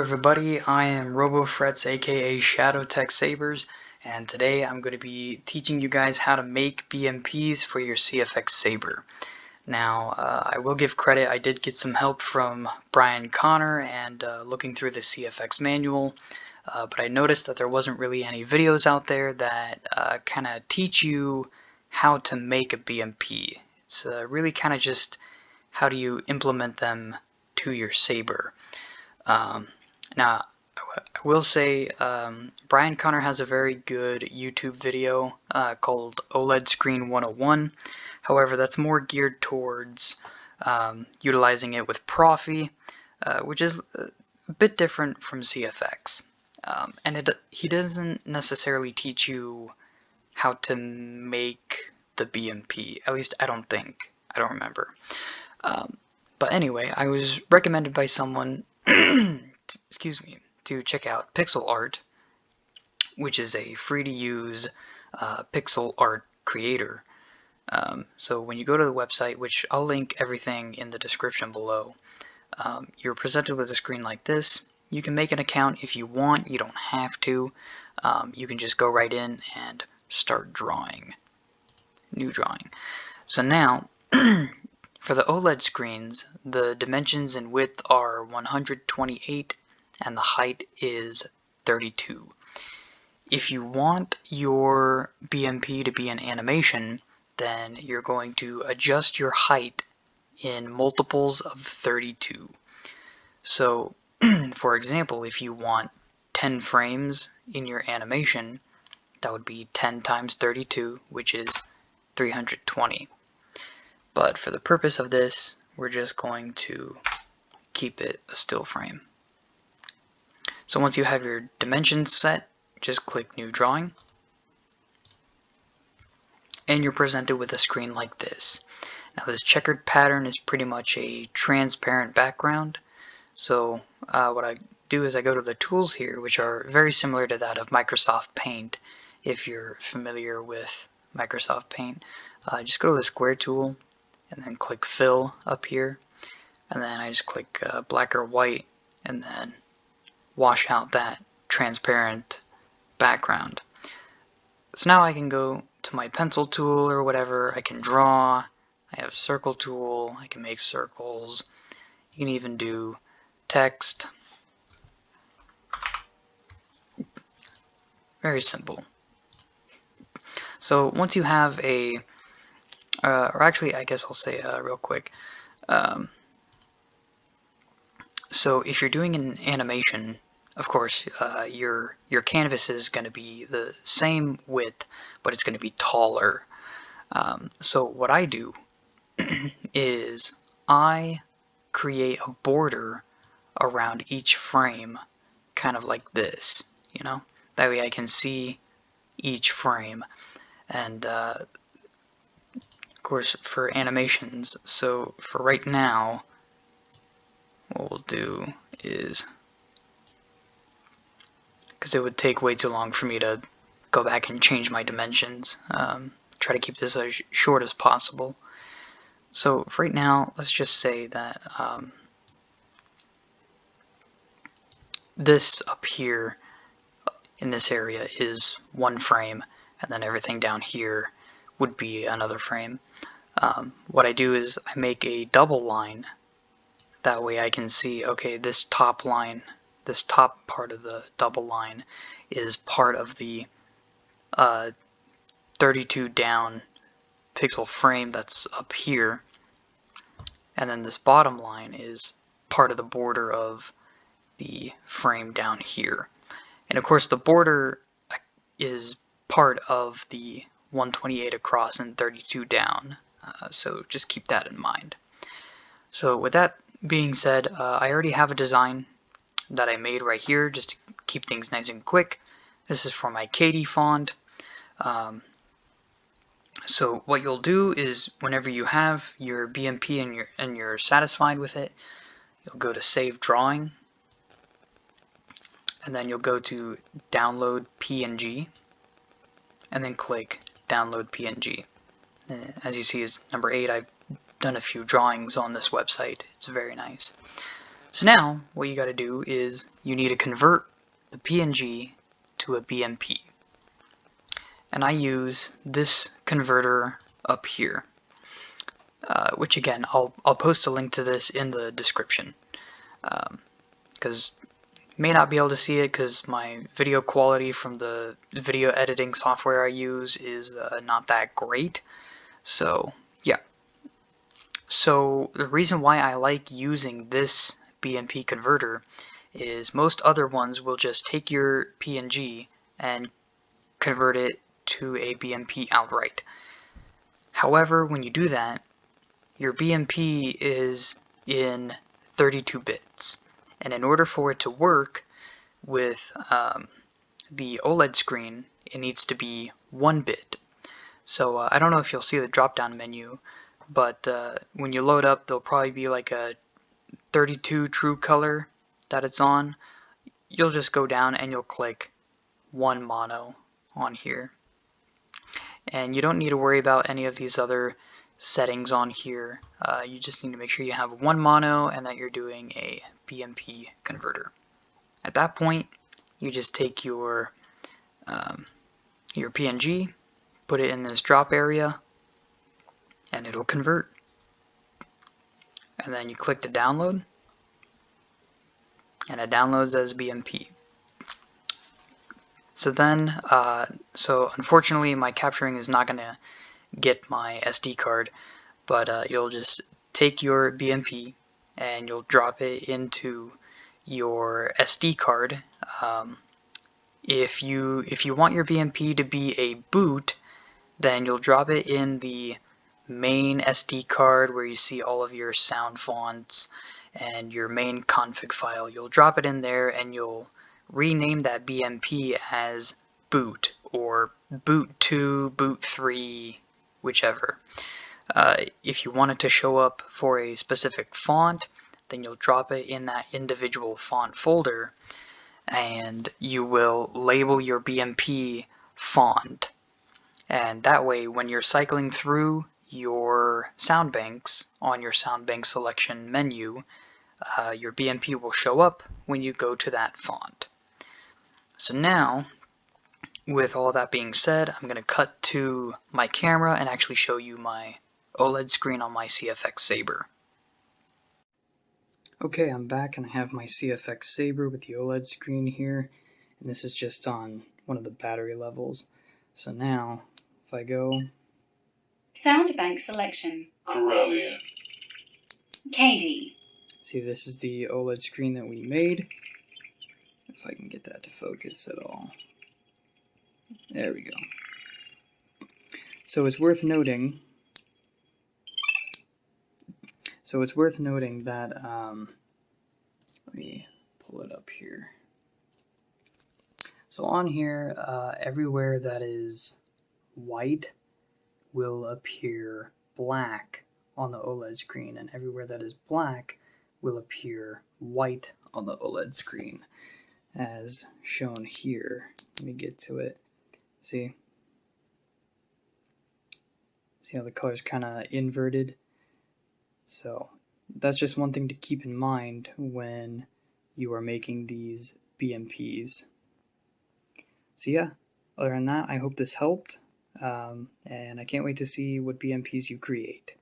everybody, I am RoboFrets aka Shadow Tech Sabers, and today I'm going to be teaching you guys how to make BMPs for your CFX Saber. Now, I will give credit, I did get some help from Brian Connor and looking through the CFX manual, but I noticed that there wasn't really any videos out there that kind of teach you how to make a BMP. It's really kind of just how do you implement them to your Saber. Now, I will say Brian Connor has a very good YouTube video called OLED Screen 101. However, that's more geared towards utilizing it with Profi, which is a bit different from CFX. And he doesn't necessarily teach you how to make the BMP. At least I don't think. I don't remember. But anyway, I was recommended by someone to check out Pixel Art, which is a free-to-use pixel art creator. So when you go to the website, which I'll link everything in the description below, you're presented with a screen like this. You can make an account if you want. You don't have to. You can just go right in and start drawing. New drawing. So now, for the OLED screens, the dimensions in width are 128 and the height is 32. If you want your BMP to be an animation, then you're going to adjust your height in multiples of 32. So, for example, if you want 10 frames in your animation, that would be 10 times 32, which is 320. But for the purpose of this, we're just going to keep it a still frame. So once you have your dimensions set, just click New Drawing, and you're presented with a screen like this. Now this checkered pattern is pretty much a transparent background, so what I do is I go to the tools here, which are very similar to that of Microsoft Paint. If you're familiar with Microsoft Paint, just go to the square tool and then click Fill up here, and then I just click black or white and then wash out that transparent background. So now I can go to my pencil tool or whatever, I can draw, I have circle tool, I can make circles, you can even do text. Very simple. So once you have a, or actually I guess I'll say real quick, so if you're doing an animation, of course, your canvas is going to be the same width, but it's going to be taller. So what I do is I create a border around each frame, kind of like this, you know? That way I can see each frame. And of course, for animations, so for right now, what we'll do is, because it would take way too long for me to go back and change my dimensions, try to keep this as short as possible. So for right now, let's just say that this up here in this area is one frame, and then everything down here would be another frame. What I do is I make a double line. That way I can see, okay, this top line, this top part of the double line is part of the 32 down pixel frame that's up here, and then this bottom line is part of the border of the frame down here. And of course the border is part of the 128 across and 32 down, so just keep that in mind. So with that being said, I already have a design that I made right here just to keep things nice and quick. This is for my Katie font. So what you'll do is whenever you have your BMP and you're satisfied with it, you'll go to Save Drawing, and then you'll go to Download PNG, and then click Download PNG. As you see, is number 8. I've done a few drawings on this website. It's very nice. So now what you got to do is you need to convert the PNG to a BMP. And I use this converter up here, which again, I'll post a link to this in the description, because may not be able to see it because my video quality from the video editing software I use is not that great. So yeah. So the reason why I like using this BMP converter is most other ones will just take your PNG and convert it to a BMP outright. However, when you do that, your BMP is in 32 bits. And in order for it to work with the OLED screen, it needs to be 1 bit. So I don't know if you'll see the drop-down menu, but when you load up, there'll probably be like a 32 true color that it's on. You'll just go down and you'll click 1 mono on here. And you don't need to worry about any of these other settings on here. You just need to make sure you have 1 mono and that you're doing a BMP converter. At that point, you just take your PNG, put it in this drop area, and it'll convert. And then you click to download, and it downloads as BMP. So then, so unfortunately my capturing is not going to get my SD card, but you'll just take your BMP and you'll drop it into your SD card. If you want your BMP to be a boot, then you'll drop it in the main SD card where you see all of your sound fonts and your main config file. You'll drop it in there and you'll rename that BMP as boot or boot 2, boot 3, whichever. If you want it to show up for a specific font, then you'll drop it in that individual font folder and you will label your BMP font. And that way, when you're cycling through your sound banks on your sound bank selection menu, your BMP will show up when you go to that font. So now, with all that being said, I'm going to cut to my camera and actually show you my OLED screen on my CFX Saber. Okay, I'm back and I have my CFX Saber with the OLED screen here, and this is just on one of the battery levels. So now, if I go... Sound bank selection. Corellia. KD. See, this is the OLED screen that we made. If I can get that to focus at all. There we go. So it's worth noting that, let me pull it up here. So on here, everywhere that is white will appear black on the OLED screen, and everywhere that is black will appear white on the OLED screen, as shown here. Let me get to it. See how the color's kind of inverted? So that's just one thing to keep in mind when you are making these BMPs. So yeah, other than that, I hope this helped, and I can't wait to see what BMPs you create.